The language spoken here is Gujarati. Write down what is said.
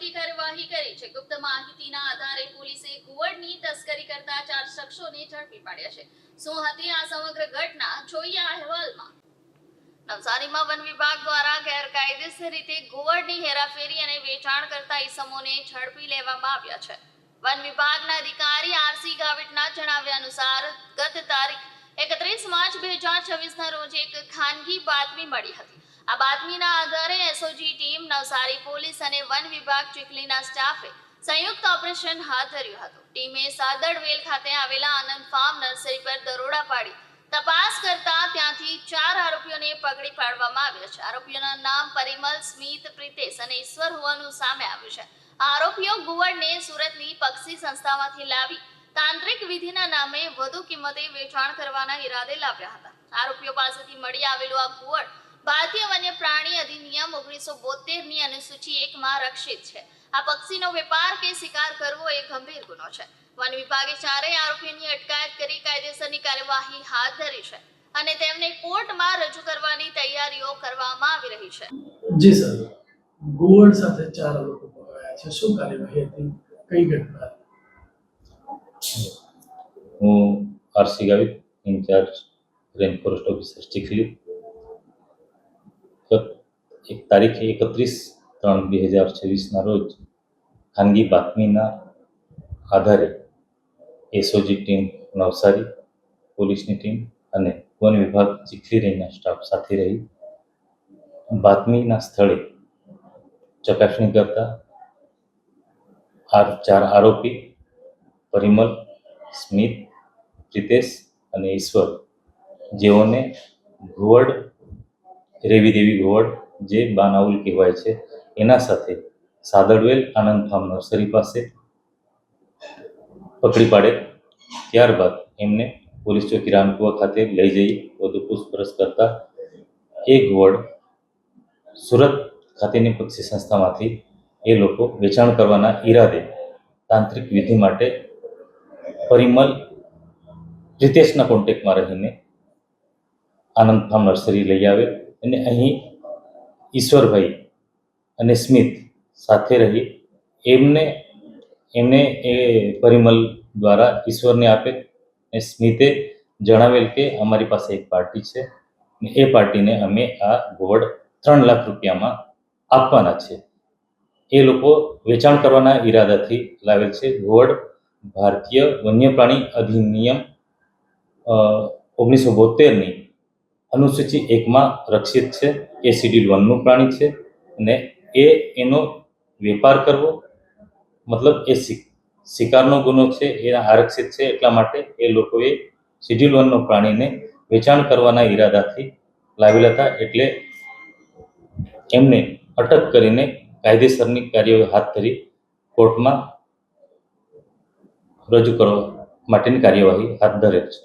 મોટી કાર્યવાહી કરી છે। ગુપ્ત માહિતીના આધારે પોલીસે ઘુવડની તસ્કરી કરતા 4 શખ્સોને ઝડપી પાડ્યા છે। શું હતી આ સમગ્ર ઘટના, જોઈએ આ અહેવાલમાં। નવસારીમાં વન વિભાગ દ્વારા ગેરકાયદેસર રીતે ઘુવડની હેરાફેરી અને વેચાણ કરતા ઈસમોને ઝડપી લેવામાં આવ્યા છે। વન વિભાગના અધિકારી આરસી ગાવિતના જણાવ્યા અનુસાર ગત તારીખ 31 માર્ચ 2026ના રોજ એક ખાનગી બાતમી મળી હતી। આ બાતમીના આધારે એસઓજી ટીમ, નવસારી પોલીસ અને વન વિભાગ ચીખલીના સ્ટાફે સંયુક્ત ઓપરેશન હાથ ધર્યું હતું। ટીમે સાદડવેલ ખાતે આવેલા આનંદ ફાર્મ નર્સરી પર દરોડા પાડી તપાસ કરતા ત્યાંથી 4 આરોપીઓને પકડી પાડવામાં આવ્યા છે। આરોપીઓના નામ પરિમલ, સ્મિત, પ્રિતેશ અને ઈશ્વર હોવાનું સામે આવ્યું છે। આરોપીઓ ઘુવડને સુરતની પક્ષી સંસ્થામાંથી લાવી તાંત્રિક વિધિના નામે વધુ કિંમતે વેચાણ કરવાના ઈરાદે લાવ્યા હતા। આરોપીઓ પાસેથી મળી આવેલું આ ઘુવડ ભારતીય વન્ય પ્રાણી અધિનિયમ 1972ની અનુસૂચિ 1માં રક્ષિત છે। આ પક્ષીનો વેપાર કે શિકાર કરવો એ ગંભીર ગુનો છે। વન વિભાગે ચારેય આરોપીઓની અટકાયત કરી કાયદેસરની કાર્યવાહી હાથ ધરી છે અને તેમને કોર્ટમાં રજૂ કરવાની તૈયારીઓ કરવામાં આવી રહી છે। જી સર, ઘુવડ સાથે 4 લોકો પકડાયા છે, શું કાર્યવાહી હતી, કઈ ઘટના? હું RC Gavit, in charge range forest officer Chikhli. એક તારીખે 31/3/2026ના રોજ ખાનગી બાતમીના આધારે એસઓજી ટીમ નવસારી પોલીસની ટીમ અને વન વિભાગ ચીખલી રેન્જના સ્ટાફ સાથે રહી બાતમીના સ્થળે ચકાસણી કરતા 4 આરોપી પરિમલ, સ્મિત, પ્રિતેશ અને ઈશ્વર, જેઓને ઘુવડ, રેવી દેવી ઘુવડ જે બાનાઉલ કહેવાય છે, એના સાથે સાદડવેલ આનંદ ફાર્મ નર્સરી પાસે પકડી પાડે। ત્યારબાદ એમને પોલીસ ચોકી રામકુવા ખાતે લઈ જઈ વધુ પૂછપરછ કરતા એ ઘુવડ સુરત ખાતેની પક્ષી સંસ્થામાંથી એ લોકો વેચાણ કરવાના ઈરાદે તાંત્રિક વિધિ માટે પરિમલ, પ્રિતેશના કોન્ટેક્ટમાં રહીને આનંદ ફાર્મ નર્સરી લઈ આવે અને અહીં ઈશ્વરભાઈ અને સ્મિત સાથે રહી એમને એ પરિમલ દ્વારા ઈશ્વરને આપે અને સ્મિતે જણાવેલ કે અમારી પાસે એક પાર્ટી છે અને એ પાર્ટીને અમે આ ઘુવડ 3 લાખ રૂપિયામાં આપવાના છે। એ લોકો વેચાણ કરવાના ઈરાદાથી લાવેલ છે। ઘુવડ ભારતીય વન્ય પ્રાણી અધિનિયમ 1972ની અનુસૂચિ 1માં રક્ષિત છે। એ શિડ્યુલ 1નું પ્રાણી છે અને એનો વેપાર કરવો મતલબ એ શિકારનો ગુનો છે, એ આરક્ષિત છે। એટલા માટે એ લોકોએ શિડ્યુલ 1નો પ્રાણીને વેચાણ કરવાના ઈરાદાથી લાવેલા હતા, એટલે એમને અટક કરીને કાયદેસરની કાર્યવાહી હાથ ધરી કોર્ટમાં રજૂ કરવા માટેની કાર્યવાહી હાથ ધરેલ છે।